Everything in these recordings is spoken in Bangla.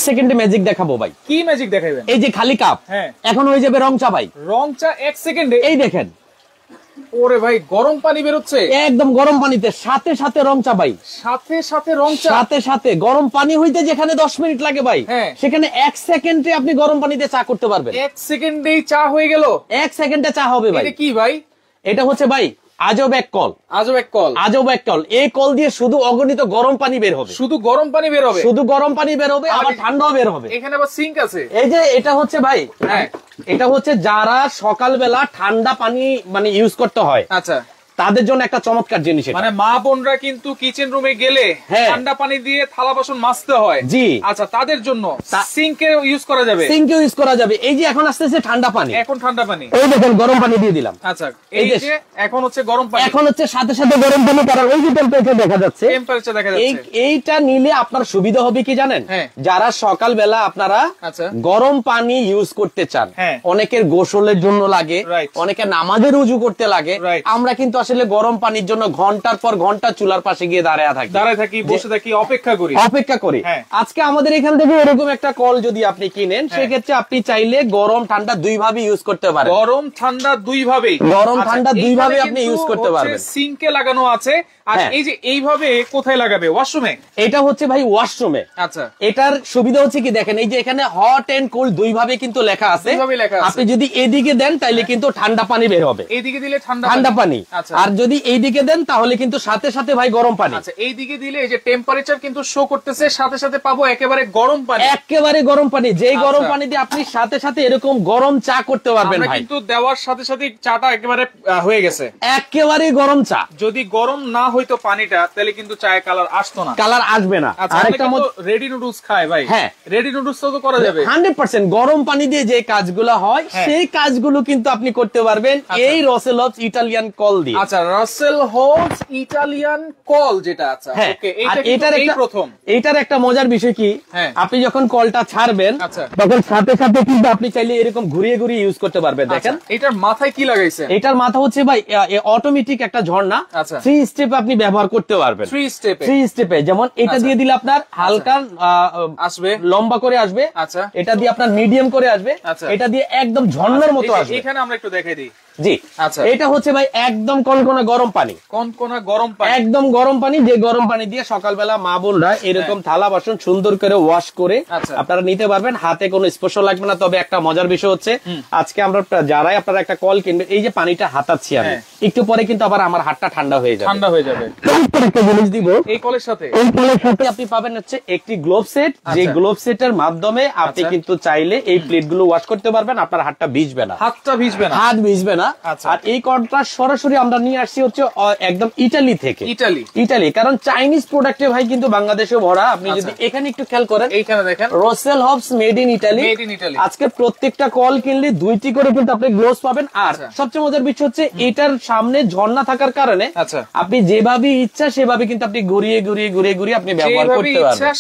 সেকেন্ডে ম্যাজিক দেখাবো ভাই। কি ম্যাজিক দেখাবেন? এই যে খালি কাপ, হ্যাঁ এখন হয়ে যাবে রং চা ভাই। রং চা 1 সেকেন্ডে? এই দেখেন, ওরে ভাই গরম পানি বের হচ্ছে একদম গরম পানিতে, সাথে সাথে রং চা ভাই, সাথে সাথে রং চা, সাথে সাথে গরম পানি হইতে যেখানে 10 মিনিট লাগে ভাই, হ্যাঁ সেখানে 1 সেকেন্ডে আপনি গরম পানিতে চা করতে পারবেন। 1 সেকেন্ডেই চা হয়ে গেল। 1 সেকেন্ডে চা হবে ভাই। এটা কি ভাই? এটা হচ্ছে ভাই আজব এক কল। আজব এক কল? আজব এক কল। এই কল দিয়ে শুধু অগণিত গরম পানি বের হবে। শুধু গরম পানি বের হবে? শুধু গরম পানি বের হবে, আবার ঠান্ডাও বের হবে। এখানে আবার সিঙ্ক আছে। এই যে এটা হচ্ছে ভাই, হ্যাঁ এটা হচ্ছে যারা সকালবেলা ঠান্ডা পানি মানে ইউজ করতে হয়, আচ্ছা, তাদের জন্য একটা চমৎকার জিনিস। মানে মা বোনরা কিন্তু কিচেন রুমে গেলে ঠান্ডা পানি দিয়ে থালা বাসন মাজতে হয়। জি, আচ্ছা, তাদের জন্য সিঙ্কে ইউজ করা যাবে। সিঙ্কে ইউজ করা যাবে। এই যে এখন আসতেছে ঠান্ডা পানি, এখন ঠান্ডা পানি, এই দেখেন গরম পানি দিয়ে দিলাম। আচ্ছা, এই যে এখন হচ্ছে গরম পানি, এখন হচ্ছে সাথে সাথে গরম পানি, কারণ এই যে টেম্পারেচার দেখা যাচ্ছে, টেম্পারেচার দেখা যাচ্ছে। এইটা নিলে আপনার সুবিধা হবে কি জানেন? যারা সকালবেলা আপনারা গরম পানি ইউজ করতে চান, অনেকের গোসলের জন্য লাগে, অনেকের নামাজের উজু করতে লাগে, আমরা কিন্তু আসলে গরম পানির জন্য ঘন্টার পর ঘন্টা চুলার পাশে গিয়ে দাঁড়ায় থাকি, বসে থাকি, অপেক্ষা করি। আজকে আমাদের এখান থেকে এরকম একটা কল যদি আপনি কিনেন, সেক্ষেত্রে আপনি চাইলে গরম ঠান্ডা দুই ভাবে ইউজ করতে পারেন। গরম ঠান্ডা দুই ভাবে, গরম ঠান্ডা দুই ভাবে আপনি ইউজ করতে পারবেন। সিঙ্কে লাগানো আছে। আর এই যে এইভাবে কোথায় লাগাবে? ওয়াশরুমে? এটা হচ্ছে ভাই ওয়াশরুমে। আচ্ছা, এটার সুবিধা হচ্ছে কি দেখেন, এই যে এখানে হট এন্ড কোল্ড দুই ভাবে কিন্তু লেখা আছে। আপনি যদি এদিকে দেন তাহলে কিন্তু ঠান্ডা পানি বের হবে, এইদিকে দিলে ঠান্ডা পানি। আর যদি এইদিকে দেন তাহলে কিন্তু সাথে সাথে ভাই গরম পানি। আচ্ছা, এইদিকে দিলে এই যে টেম্পারেচার কিন্তু শো করতেছে, সাথে সাথে পাবো একেবারে গরম পানি, একেবারে গরম পানি। যেই গরম পানি দিয়ে আপনি সাথে সাথে এরকম গরম চা করতে পারবেন ভাই। কিন্তু দেওয়ার সাথে সাথে চাটা একেবারে হয়ে গেছে, একেবারে গরম চা। যদি গরম না হইতো পানিটা, তাহলে কিন্তু চায়ে কালার আসতো না, কালার আসবে না। আরেকটা রেডি নুডলস খায় ভাই, হ্যাঁ রেডি নুডলস তো করা যাবে 100%। গরম পানি দিয়ে যে কাজগুলো হয় সেই কাজগুলো কিন্তু আপনি করতে পারবেন এই রসেল হবস ইটালিয়ান কল দিয়ে। আচ্ছা, রসেল হবস ইটালিয়ান কল যেটা, আচ্ছা ওকে, এইটা এই প্রথম। এইটার একটা মজার বিষয় কি, আপনি যখন কলটা ছাড়বেন তখন সাথে সাথে কিন্তু আপনি চাইলে এরকম ঘুরিয়ে ঘুরিয়ে ইউজ করতে পারবেন। দেখেন এটার মাথায় কি লাগাইছে? এটার মাথা হচ্ছে ভাই অটোমেটিক একটা ঝর্ণা, 3 স্টেপ আপনি ব্যবহার করতে পারবেন। 3 স্টেপে, যেমন এটা দিয়ে দিলে আপনার হালকা আসবে, লম্বা করে আসবে। আচ্ছা, এটা দিয়ে আপনার মিডিয়াম করে আসবে, এটা দিয়ে একদম ঝর্ণার মতো আসবে। এখানে আমরা একটু দেখাই দিই। জি, আচ্ছা, এটা হচ্ছে ভাই একদম কনকনা গরম পানি, কনকনা গরম পানি, একদম গরম পানি। যে গরম পানি দিয়ে সকালবেলা মা বোনরা এরকম থালা বাসন সুন্দর করে ওয়াশ করে আপনারা নিতে পারবেন, হাতে কোনো স্পর্শ লাগবে না। তবে একটা মজার বিষয় হচ্ছে, আজকে আমরা যারাই আপনারা একটা কল কিনবেন, এই যে পানিটা হাতাচ্ছি আমি, একটু পরে কিন্তু আবার আমার হাতটা ঠান্ডা হয়ে যাবে, একটা জিনিস দিব এই কলের সাথে। এই কলের সাথে আপনি পাবেন হচ্ছে একটি গ্লোভ সেট, যে গ্লোভ সেটের মাধ্যমে আপনি কিন্তু চাইলে এই প্লেট গুলো ওয়াশ করতে পারবেন, আপনার হাতটা ভিজবে না, হাত ভিজবে না। আর এই কলটা সরাসরি আমরা নিয়ে আসছি হচ্ছে একদম ইটালি থেকে। ইটালি, কারণ চাইনিজ প্রোডাক্টে ভাই কিন্তু বাংলাদেশে ভরা। আপনি যদি এখানে একটু খেয়াল করেন, এইখানে দেখেন Russell Hobbs made in Italy. আজকে প্রত্যেকটা কল কিনলে 2টি করে কিন্তু আপনি গ্লোভস পাবেন। আর সবচেয়ে মজার বিষয় হচ্ছে, এটার সামনে ঝর্ণা থাকার কারণে আপনি যেভাবে ইচ্ছা সেভাবে কিন্তু আপনি ঘুরিয়ে ঘুরিয়ে ঘুরিয়ে ঘুরিয়ে আপনি ব্যবহার করতে পারবেন,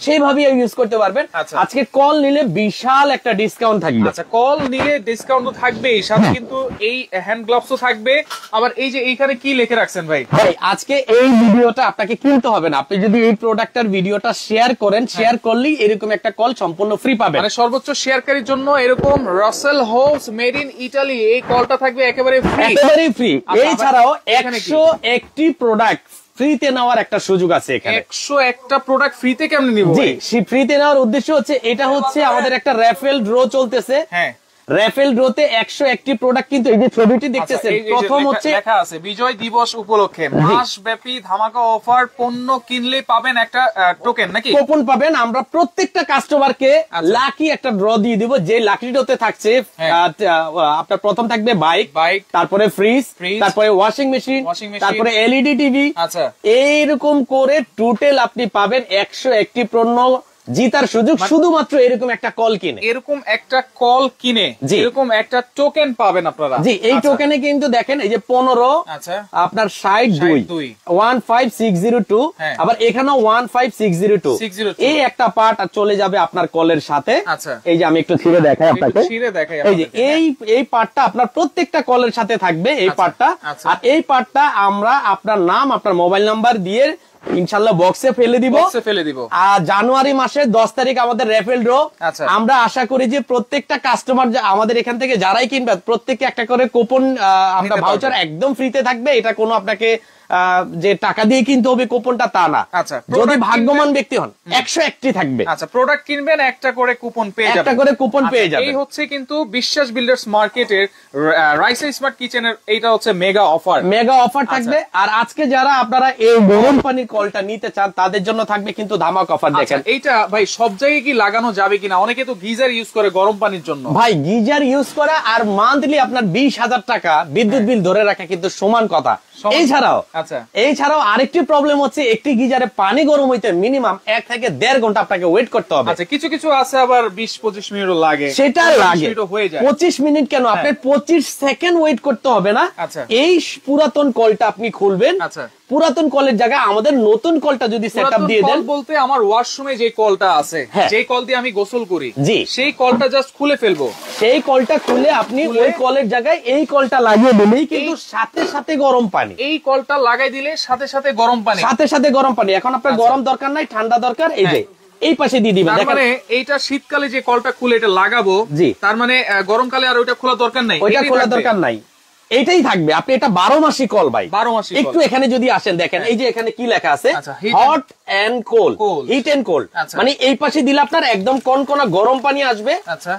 সেইভাবে ইউজ করতে পারবেন। আজকে কল নিলে বিশাল একটা ডিসকাউন্ট থাকবে। আচ্ছা, কল নিলে ডিসকাউন্ট তো থাকবেই, সাথে কিন্তু এই হ্যান্ড গ্লাভসও থাকবে। আবার এই যে এইখানে কি লিখে রাখছেন ভাই? আজকে এই ভিডিওটা আপনাকে কিনতে হবে না, আপনি যদি এই প্রোডাক্টের ভিডিওটা শেয়ার করেন, শেয়ার করলেই এরকম একটা কল সম্পূর্ণ ফ্রি পাবেন। মানে সর্বোচ্চ শেয়ারকারীর জন্য এরকম Russell Hobbs made in Italy এই কলটা থাকবে একেবারে ফ্রি। এছাড়াও 101টি প্রোডাক্ট ফ্রিতে নেওয়ার একটা সুযোগ আছে এখানে। 101টা প্রোডাক্ট ফ্রিতে কেমনে নিব? জি, ফ্রিতে নেওয়ার উদ্দেশ্য হচ্ছে, এটা হচ্ছে আমাদের একটা র্যাফেল ড্র চলতেছে। র্যাফেল ড্রোতে 101টি প্রোডাক্ট কিন্তু এই যে ছবিটি দেখতেছেন, প্রথম হচ্ছে লেখা আছে বিজয় দিবস উপলক্ষে মাসব্যাপী ধামাকা অফার, পণ্য কিনলে পাবেন একটা টোকেন, নাকি কুপন পাবেন। আমরা প্রত্যেকটা কাস্টমারকে লাকি একটা ড্র দিয়ে দিব, যে লাকি ড্রতে থাকছে আপনার প্রথম থাকবে বাইক, তারপরে ফ্রিজ, তারপরে ওয়াশিং মেশিন, তারপরে এলইডি টিভি। আচ্ছা, এইরকম করে টোটাল আপনি পাবেন 101টি পণ্য জিতার সুযোগ, শুধুমাত্র এরকম একটা কল কিনে। এরকম একটা কল কিনে এরকম একটা টোকেন পাবেন আপনারা। জি, এই টোকেনে কিন্তু দেখেন এই যে 15, আপনার 62 15602, আবার এখানেও 15602, এই একটা পার্ট চলে যাবে আপনার কলের সাথে। এই যে আমি একটু ছিঁড়ে দেখাই আপনাকে, এই যে এই পার্টটা আপনার প্রত্যেকটা কলের সাথে থাকবে, এই পার্টটা। আর এই পার্টটা আমরা আপনার নাম, আপনার মোবাইল নাম্বার দিয়ে ইনশাআল্লাহ বক্সে ফেলে দিব। আর জানুয়ারি মাসের 10 তারিখ আমাদের র্যাফেল ড্র। আমরা আশা করি যে প্রত্যেকটা কাস্টমার আমাদের এখান থেকে যারাই কিনবে প্রত্যেককে একটা করে কুপন আমরা ভাউচার একদম ফ্রিতে থাকবে। এটা কোনো আপনাকে যে টাকা দিয়ে কিনতে হবে কুপনটা তা না। যদি ভাগ্যবান ব্যক্তি হন 101টি থাকবে। আচ্ছা, প্রোডাক্ট কিনবেন একটা করে কুপন পেয়ে যাবেন, একটা করে কুপন পেয়ে যাবেন। এই হচ্ছে কিন্তু বিশ্বাস বিল্ডার্স মার্কেটের রাইসা স্মার্ট কিচেনের এইটা হচ্ছে মেগা অফার। মেগা অফার থাকবে। আর আজকে যারা আপনারা এই গরম পানির কলটা নিতে চান তাদের জন্য থাকবে কিন্তু ধামাক অফার। দেখেন এইটা ভাই সব জায়গায় কি লাগানো যাবে কিনা? অনেকে তো গিজার ইউজ করে গরম পানির জন্য। ভাই গিজার ইউজ করা আর মান্থলি আপনার 20,000 টাকা বিদ্যুৎ বিল ধরে রাখা কিন্তু সমান কথা। এছাড়াও আরেকটি প্রবলেম হচ্ছে একটি গিজারে পানি গরম হইতে মিনিমাম 1 থেকে 1.5 ঘন্টা আপনাকে ওয়েট করতে হবে। আচ্ছা, কিছু কিছু আছে আবার 20-25 মিনিটও লাগে। সেটা লাগে 25 মিনিট কেন, আপনার 25 সেকেন্ড ওয়েট করতে হবে না। এই পুরাতন কলটা আপনি খুলবেন। পুরাতন কলের জায়গায় আমাদের নতুন কলটা যদি সেটআপ দিয়ে দেন, বলতে আমার ওয়াশরুমে যে কলটা আছে, যে কল দিয়ে আমি গোসল করি, সেই কলটা জাস্ট খুলে ফেলবো। সেই কলটা খুলে আপনি ওই কলের জায়গায় এই কলটা লাগিয়ে দিলেই কিন্তু সাথে সাথে গরম পানি। এই কলটা লাগাই দিলে সাথে সাথে গরম পানি, সাথে সাথে গরম পানি। এখন আপনার গরম দরকার নাই, ঠান্ডা দরকার। এই যে এই পাশে দিয়ে দিবেন। তার মানে এইটা শীতকালে যে কলটা খুলে এটা লাগাবো, তার মানে গরমকালে আর ওইটা খোলা দরকার নাই, ওইটা খোলা দরকার নাই, এইটাই থাকবে। আপনি এটা 12 মাসি কল ভাই, 12 মাসি। একটু এখানে যদি আসেন দেখেন এই যে এখানে কি লেখা আছে, hot and cold, heat and cold. মানে এই পাশে দিলে আপনার একদম কনকনা গরম পানি আসবে,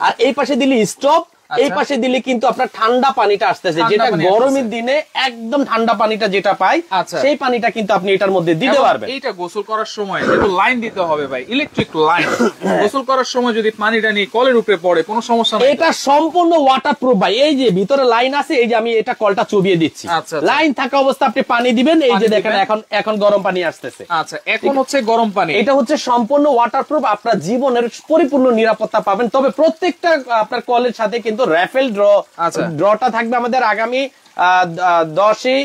আর এই পাশে দিলে স্টোভ, এই পাশে দিলে কিন্তু আপনার ঠান্ডা পানিটা আসতেছে, যেটা গরমের দিনে একদম ঠান্ডা পানিটা যেটা পাই সেই পানিটা কিন্তু আপনি এটার মধ্যে দিতে পারবেন। এইটা গোসল করার সময় যেহেতু লাইন দিতে হবে ভাই, ইলেকট্রিক লাইন, গোসল করার সময় যদি পানিটা নিয়ে কলের উপরে পড়ে কোনো সমস্যা নেই। এটা সম্পূর্ণ ওয়াটারপ্রুফ ভাই। এই যে ভিতরে লাইন আছে, এই যে আমি এটা কলটা চুবিয়ে দিচ্ছি, লাইন থাকা অবস্থা আপনি পানি দিবেন। এই যে দেখেন এখন গরম পানি আসতেছে। আচ্ছা, এখন হচ্ছে গরম পানি। এটা হচ্ছে সম্পূর্ণ ওয়াটারপ্রুফ, আপনার জীবনের পরিপূর্ণ নিরাপত্তা পাবেন। তবে প্রত্যেকটা আপনার কলের সাথে কিন্তু র্যাফেল ড্রটা থাকবে আমাদের আগামী 10ই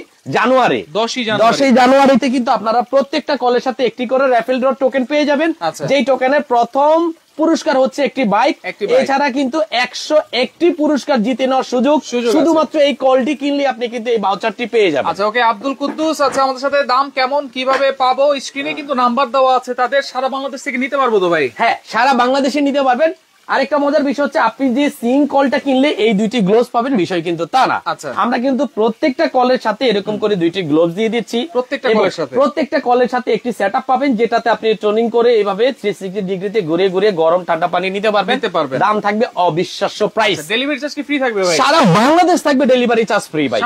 জানুয়ারিতে কিন্তু আপনারা প্রত্যেকটা কলের সাথে একটি করে র্যাফেল ড্র টোকেন পেয়ে যাবেন। যেই টোকেনের প্রথম পুরস্কার হচ্ছে একটি বাইক। এছাড়া কিন্তু 101টি পুরস্কার জিতে নেওয়ার সুযোগ শুধুমাত্র এই কলটি কিনলে আপনি কিন্তু এই ভাউচারটি পেয়ে যাবেন। আচ্ছা, ওকে আব্দুল কুদ্দুস, আচ্ছা আমাদের সাথে দাম কেমন কিভাবে পাবো? স্ক্রিনে কিন্তু নাম্বার দেওয়া আছে, তাদের সারা বাংলাদেশ থেকে নিতে পারবো তো ভাই? হ্যাঁ, সারা বাংলাদেশে নিতে পারবেন। আরেকটা মজার বিষয় হচ্ছে আপনি যে সিং কলটা কিনলে এই দুইটি গ্লোভস পাবেন, বিষয় কিন্তু তা না। আমরা কিন্তু প্রত্যেকটা কলের সাথে এরকম করে দুইটি গ্লোভস দিয়ে দিচ্ছি। প্রত্যেকটা কলের সাথে একটি সেটআপ পাবেন, যেটাতে আপনি ট্রেনিং করে এইভাবে 360 ডিগ্রিতে ঘুরে ঘুরে গরম ঠান্ডা পানি নিতে পারবেন। দাম থাকবে অবিশ্বাস্য প্রাইস। ডেলিভারি চার্জ কি ফ্রি থাকবে ভাই? সারা বাংলাদেশ থাকবে ডেলিভারি চার্জ ফ্রি ভাই।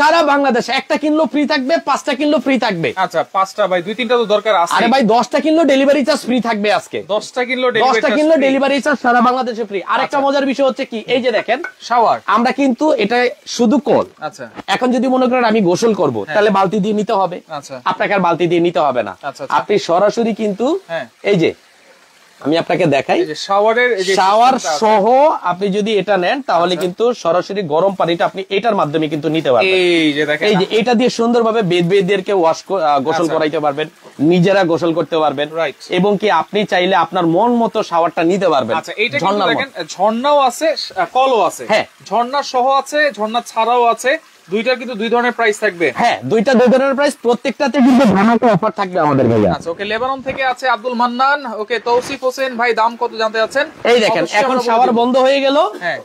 সারা বাংলাদেশ একটা কিনলেও ফ্রি থাকবে, 5টা কিনলেও ফ্রি থাকবে। আচ্ছা, 5টা ভাই, 2-3টা তো দরকার আছে। আরে ভাই 10টা কিনলেও ডেলিভারি চার্জ ফ্রি থাকবে আজকে। 10টা কিনলেও ডেলিভারি চার্জ সারা বাংলাদেশে ফ্রি। আরেকটা মজার বিষয় হচ্ছে কি, এই যে দেখেন শাওয়ার, আমরা কিন্তু এটা শুধু কল। এখন যদি মনে করেন আমি গোসল করব, তাহলে বালতি দিয়ে নিতে হবে, আপনাকে আর বালতি দিয়ে নিতে হবে না। আপনি সরাসরি কিন্তু এই যে আমি আপনাকে দেখাই, শাওয়ার সহ আপনি যদি এটা নেন তাহলে কিন্তু সরাসরি গরম পানিটা আপনি এটার মাধ্যমে কিন্তু নিতে পারবেন। এই যে এটা দিয়ে সুন্দরভাবে বেদেরকে গোসল করাইতে পারবেন, নিজেরা গোসল করতে পারবেন, এবং কি আপনি চাইলে আপনার মন মতো শাওয়ারটা নিতে পারবেন। ঝর্ণাও আছে, কলও আছে। হ্যাঁ, ঝর্ণা সহ আছে, ঝর্ণা ছাড়াও আছে। দুইটার কিন্তু দুই ধরনের প্রাইস থাকবে। হ্যাঁ, দুইটা দুই ধরনের প্রাইস, প্রত্যেকটাতে কিন্তু ধামাকা অফার থাকবে আমাদের ভাইয়া। আচ্ছা, ওকে লেবানন থেকে আছে আব্দুল মান্নান। ওকে তৌসিফ হোসেন ভাই, দাম কত জানতে যাচ্ছেন? এই দেখেন এখন শাওয়ার বন্ধ হয়ে গেল,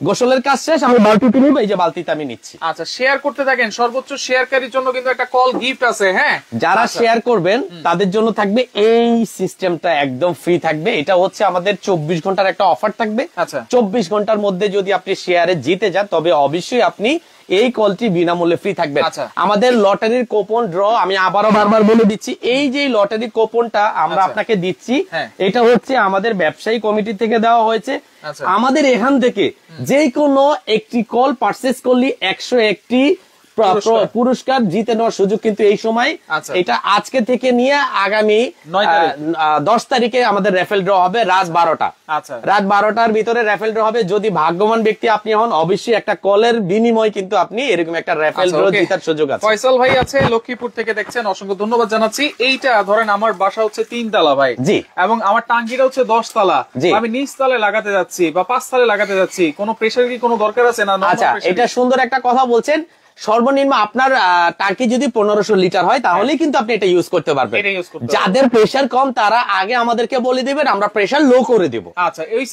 গোসলের কাজ শেষ, আমি বালতিতে নিব, এই যে বালতিতে আমি নিচ্ছি। আচ্ছা, শেয়ার করতে থাকেন, সর্বোচ্চ শেয়ারকারীর জন্য কিন্তু একটা কল গিফট আছে। হ্যাঁ, যারা শেয়ার করবেন তাদের জন্য থাকবে এই সিস্টেমটা একদম ফ্রি থাকবে। এটা হচ্ছে আমাদের 24 ঘন্টার একটা অফার থাকবে। আচ্ছা, 24 ঘন্টার মধ্যে যদি আপনি শেয়ারে জিতে যান তবে অবশ্যই আপনি এই কলটি বিনামূল্যে ফ্রি থাকবে। আমাদের লটারির কুপন ড্র আমি আবারও বারবার বলে দিচ্ছি, এই যে লটারির কুপনটা আমরা আপনাকে দিচ্ছি, এটা হচ্ছে আমাদের ব্যবসায়ী কমিটি থেকে দেওয়া হয়েছে। আমাদের এখান থেকে যে কোনো একটি কল পারচেজ করলে 101টি পুরস্কার জিতে নেওয়ার সুযোগ কিন্তু এই সময়। এটা আজকে থেকে নিয়ে আগামী 10 তারিখে আমাদের র্যাফেল ড্র হবে রাত 12টা। রাত 12টার ভিতরে র্যাফেল ড্র হবে। যদি ভাগ্যবান ব্যক্তি আপনি হন, অবশ্যই একটা কলের বিনিময় কিন্তু আপনি এরকম একটা র্যাফেল ড্র জেতার সুযোগ আছে। ফয়সাল ভাই আছে লক্ষ্মীপুর থেকে দেখছেন, অসংখ্য ধন্যবাদ জানাচ্ছি। এইটা ধরেন আমার বাসা হচ্ছে 3 তলা ভাই, জি, এবং আমার টাঙ্কিটা হচ্ছে 10 তলা, আমি নিচ তলায় লাগাতে যাচ্ছি বা 5 তলায় লাগাতে যাচ্ছি, কোনো প্রেসার কি কোনো দরকার আছে না? আচ্ছা, এটা সুন্দর একটা কথা বলছেন। সর্বনিম্ন আপনার টাঙ্কি যদি 1500 লিটার হয় তাহলেই কিন্তু আপনি এটা ইউজ করতে পারবেন। যাদের প্রেসার কম তারা আগে আমাদেরকে বলে দিবেন, আমরা প্রেসার লো করে দিব। আচ্ছা, ওই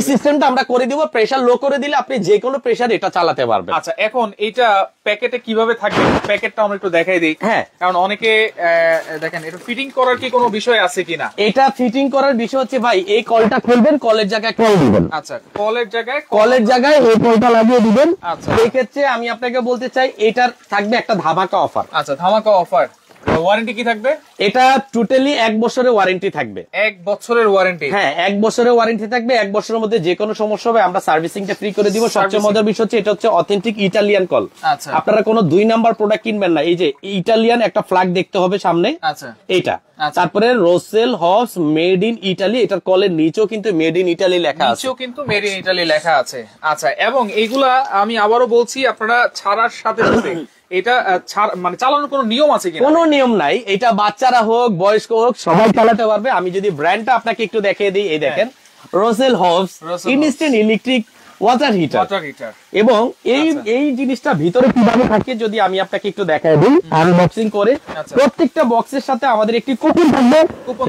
সিস্টেমটা আমরা করে দিব। প্রেসার লো করে দিলে আপনি যে কোনো প্রেসার এটা চালাতে পারবেন। আচ্ছা, এখন এটা প্যাকেটে কিভাবে থাকবে, প্যাকেটটা আমরা একটু দেখাই দিই। হ্যাঁ, কারণ অনেকে দেখেন এটা ফিটিং করার কি কোনো বিষয় আছে কিনা। এটা ফিটিং করার বিষয় হচ্ছে ভাই, এই কলটা খুলবেন, কলের জায়গায় কল দিবেন। আচ্ছা, কলের জায়গায় এই কলটা লাগিয়ে দিবেন। আচ্ছা, এই ক্ষেত্রে আমি আপনাকে বলতে চাই এটার থাকবে একটা ধামাকা অফার। আচ্ছা, ধামাকা অফার। ওয়ারেন্টি কি থাকবে? এটা টোটালি 1 বছরের ওয়ারেন্টি থাকবে। 1 বছরের ওয়ারেন্টি? হ্যাঁ, 1 বছরের ওয়ারেন্টি থাকবে। 1 বছরের মধ্যে যে কোনো সমস্যা হবে আমরা সার্ভিসিংটা ফ্রি করে দিব। সবচেয়ে মজার বিষয় হচ্ছে এটা হচ্ছে অথেন্টিক ইটালিয়ান কল। আচ্ছা, আপনারা কোনো 2 নাম্বার প্রোডাক্ট কিনবেন না। এই যে ইটালিয়ান একটা ফ্ল্যাগ দেখতে হবে সামনে। আচ্ছা, এইটা। তারপরে Rosel Hobbes made in Italy, এটার কলের নিচেও কিন্তু মেড ইন ইটালি লেখা আছে। নিচেও কিন্তু মেড ইন ইটালি লেখা আছে। আচ্ছা, এবং এইগুলা আমি আবারও বলছি, আপনারা ছাড়ার সাথে সাথে এটা মানে চালানোর কোনো নিয়ম আছে কিনা? কোনো নিয়ম নাই। এটা বাচ্চারা হোক বয়স্ক হোক সবাই চালাতে পারবে। আমি যদি ব্র্যান্ডটা আপনাকে একটু দেখিয়ে দিই, এই দেখেন Russell Hobbs instant electric water heater. এবং এই জিনিসটা ভিতরে কিভাবে থাকে যদি আমি আপনাকে একটু দেখাই দিই আনবক্সিং করে। প্রত্যেকটা বক্সের সাথে আমাদের একটি কুপন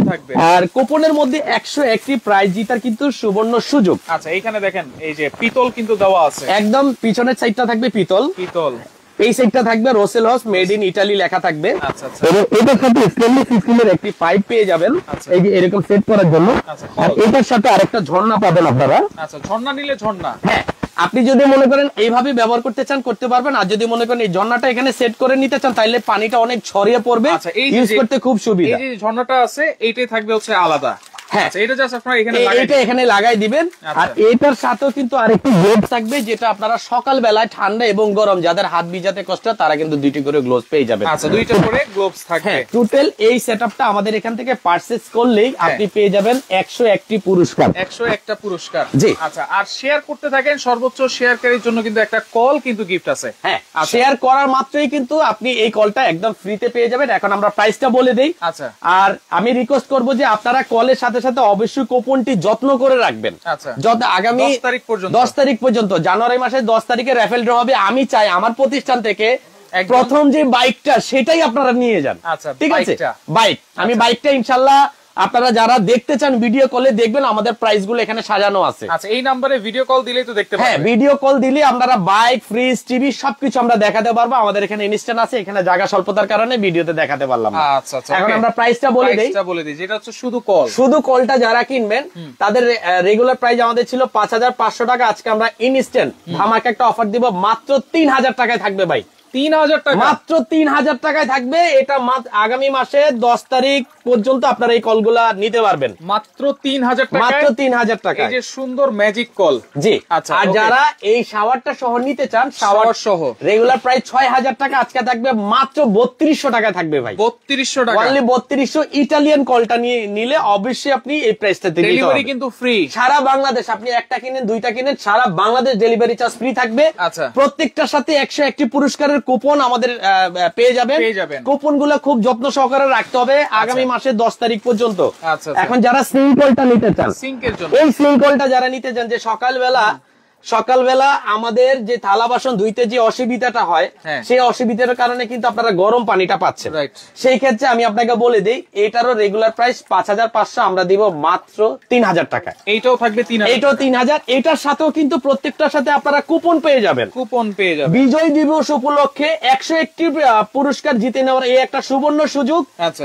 থাকবে, আর কুপনের মধ্যে 101টি প্রাইজ জিতার কিন্তু সুবর্ণ সুযোগ। আচ্ছা, এইখানে দেখেন এই যে পিতল কিন্তু দেওয়া আছে। একদম পিছনের সাইডটা থাকবে পিতল, এই সাইডটা থাকবে Rosel house made in Italy লেখা থাকবে। এবং এটার সাথে স্টেনলেস স্টিলের একটি পাইপ পেয়ে যাবেন, এই যে এরকম সেট করার জন্য। আর এটার সাথে আরেকটা ঝর্ণা পাবেন আপনারা। আচ্ছা, ঝর্ণা নিলে ঝর্ণা। হ্যাঁ, আপনি যদি মনে করেন এইভাবে ব্যবহার করতে চান করতে পারবেন, আর যদি মনে করেন এই ঝর্ণাটা এখানে সেট করে নিতে চান তাহলে পানিটা অনেক ছড়িয়ে পড়বে, ইউজ করতে খুব সুবিধা। এই যে ঝর্ণাটা আছে এইটাই থাকবে হচ্ছে আলাদা। হ্যাঁ, এটা জাস্ট আপনারা এখানে লাগাই দিবেন। আর এটার সাথেও কিন্তু আরেকটি গ্লোভস থাকবে, যেটা আপনারা সকাল বেলায় ঠান্ডা এবং গরম যাদের হাত ভিজাতে কষ্ট তারা কিন্তু 2টি করে গ্লোভস পেয়ে যাবেন। আচ্ছা, 2টা করে গ্লোভস থাকবে। টোটাল এই সেটআপটা আমাদের এখান থেকে পারচেজ করলেই আপনি পেয়ে যাবেন 101টি পুরস্কার। 101টা পুরস্কার। জি। আচ্ছা, আর শেয়ার করতে থাকেন, সর্বোচ্চ শেয়ারকারীর জন্য কিন্তু একটা কল কিন্তু গিফট আছে। হ্যাঁ, শেয়ার করার মাত্রই কিন্তু আপনি এই কলটা একদম ফ্রিতে পেয়ে যাবেন। এখন আমরা প্রাইসটা বলে দেই। আচ্ছা, আর আমি রিকোয়েস্ট করব যে আপনারা কলের সাথে সাথে অবশ্যই কুপনটি যত্ন করে রাখবেন। আচ্ছা, যত আগামী 10 তারিখ পর্যন্ত জানুয়ারি মাসের 10 তারিখে র্যাফেল ড্র হবে। আমি চাই আমার প্রতিষ্ঠান থেকে প্রথম যে বাইকটা সেটাই আপনারা নিয়ে যান। আচ্ছা, ঠিক আছে, বাইক আমি বাইকটা ইনশাআল্লাহ আপনারা যারা দেখতে চান ভিডিও কলে দেখবেন, আমাদের প্রাইস গুলো এখানে সাজানো আছে। আচ্ছা, এই নম্বরে ভিডিও কল দিলেই তো দেখতে পাবেন। হ্যাঁ, ভিডিও কল দিলে আপনারা বাইক, ফ্রিজ, টিভি সবকিছু আমরা দেখাতে পারবো। আমাদের এখানে ইনস্ট্যান্ট আছে, এখানে জায়গা স্বল্পতার কারণে ভিডিওতে দেখাতে পারলাম না। আচ্ছা, এখন আমরা প্রাইসটা বলে দেই। যেটা হচ্ছে শুধু কলটা যারা কিনবেন তাদের রেগুলার প্রাইস আমাদের ছিল 5500 টাকা। আজকে আমরা ইনস্ট্যান্ট ধামাকা একটা অফার দিব, মাত্র 3000 টাকায় থাকবে ভাই। 3000 টাকা, মাত্র 3000 টাকায় থাকবে। এটা আগামী মাসে 10 তারিখ পর্যন্ত আপনারা এই কলগুলা নিতে পারবেন মাত্র 3000 টাকা। মাত্র 3000 টাকা, এই যে সুন্দর ম্যাজিক কল। জি। আচ্ছা, আর যারা এই শাওয়ারটা সহ নিতে চান, শাওয়ার সহ রেগুলার প্রাইস 6000 টাকা, আজকে থাকবে মাত্র 3200 টাকায় থাকবে ভাই। 3200 টাকা, অনলি 3200। ইটালিয়ান কলটা নিলে অবশ্যই আপনি এই প্রাইসটা দিতে হবে। ডেলিভারি কিন্তু ফ্রি সারা বাংলাদেশ। আপনি একটা কিনেন, 2টা কিনেন, সারা বাংলাদেশ ডেলিভারি চার্জ ফ্রি থাকবে। আচ্ছা, প্রত্যেকটার সাথে 101টি পুরস্কারের কুপন আমাদের পেয়ে যাবেন। কুপন গুলো খুব যত্ন সহকারে রাখতে হবে আগামী মাসের 10 তারিখ পর্যন্ত। এখন যারা সিঙ্কলটা নিতে চান, এই সিঙ্কলটা যারা নিতে চান, যে সকালবেলা আমাদের যে থালা বাসন ধুইতে যে অসুবিধাটা হয়, সেই অসুবিধার কারণে কিন্তু আপনারা গরম পানিটা পাচ্ছেন। সেই ক্ষেত্রে আমি আপনাকে বলে দিই, এটারও রেগুলার প্রাইস 5500, আমরা দিব মাত্র 3000 টাকা। এইটাও থাকবে 3000। এইটাও 3000। এটার সাথেও কিন্তু প্রত্যেকটার সাথে আপনারা কুপন পেয়ে যাবেন। বিজয় দিবস উপলক্ষে 101টি পুরস্কার জিতে নেওয়ার এই একটা সুবর্ণ সুযোগ।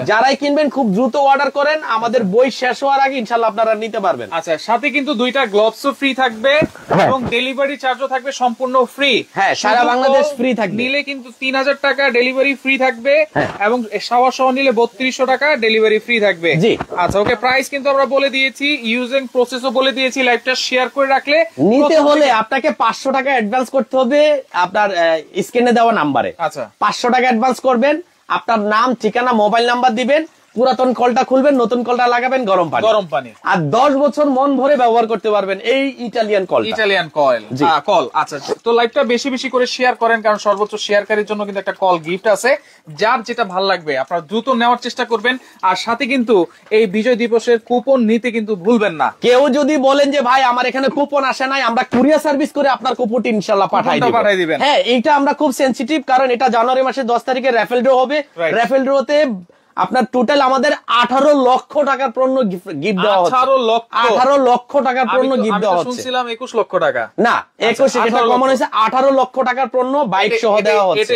যারাই কিনবেন খুব দ্রুত অর্ডার করেন, আমাদের বই শেষ হওয়ার আগে ইনশাআল্লাহ আপনারা নিতে পারবেন। আচ্ছা, সাথে কিন্তু 2টা গ্লোভসও ফ্রি থাকবে এবং ডেলিভারি চার্জও থাকবে সম্পূর্ণ ফ্রি। হ্যাঁ, সারা বাংলাদেশ ফ্রি থাকবে। নিলে কিন্তু 3000 টাকা ডেলিভারি ফ্রি থাকবে, এবং শাওয়ার সহ নিলে 3200 টাকা ডেলিভারি ফ্রি থাকবে। জি। আচ্ছা, ওকে, প্রাইস কিন্তু আমরা বলে দিয়েছি, ইউজিং প্রসেসও বলে দিয়েছি। লাইভটা শেয়ার করে রাখলে নিতে হলে আপনাকে 500 টাকা অ্যাডভান্স করতে হবে আপনার স্ক্রিনে দেওয়া নাম্বারে। আচ্ছা, 500 টাকা অ্যাডভান্স করবেন, আপনার নাম, ঠিকানা, মোবাইল নাম্বার দিবেন। পুরাতন কলটা খুলবেন, নতুন কলটা লাগাবেন, গরম পানি আর 10 বছর মন ভরে ব্যবহার করতে পারবেন এই ইটালিয়ান কল। আচ্ছা, তো লাইভটা বেশি বেশি করে শেয়ার করেন, কারণ সর্বোচ্চ শেয়ারকারীর জন্য কিন্তু একটা কল গিফট আছে। যার যেটা ভালো লাগবে আপনারা দ্রুত নেওয়ার চেষ্টা করবেন, আর সাথে কিন্তু এই বিজয় দিবসের কুপন নিতে কিন্তু ভুলবেন না। কেউ যদি বলেন যে ভাই আমার এখানে কুপন আসে নাই, আমরা কুরিয়ার সার্ভিস করে আপনার কুপনটি ইনশাআল্লাহ পাঠাই দিব। হ্যাঁ, এইটা আমরা খুব সেনসিটিভ, কারণ এটা জানুয়ারি মাসের 10 তারিখে রাফেল ড্র হবে। রাফেল ড্রতে আপনার টোটাল আমাদের 18 লক্ষ টাকার পণ্য গিফট দেওয়া হচ্ছে। 18 লক্ষ টাকার পণ্য গিফট দেওয়া হচ্ছে। শুনছিলাম 21 লক্ষ টাকা। না, 21, এটা কমন হয়েছে। 18 লক্ষ টাকার পণ্য বাইক সহ দেওয়া হচ্ছে।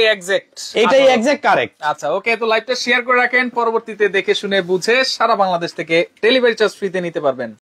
এটাই এক্সাক্ট কারেক্ট। আচ্ছা, ওকে, তো লাইভটা শেয়ার করে রাখেন, পরবর্তীতে দেখে শুনে বুঝে সারা বাংলাদেশ থেকে ডেলিভারি চার্জ ফ্রিতে নিতে পারবেন।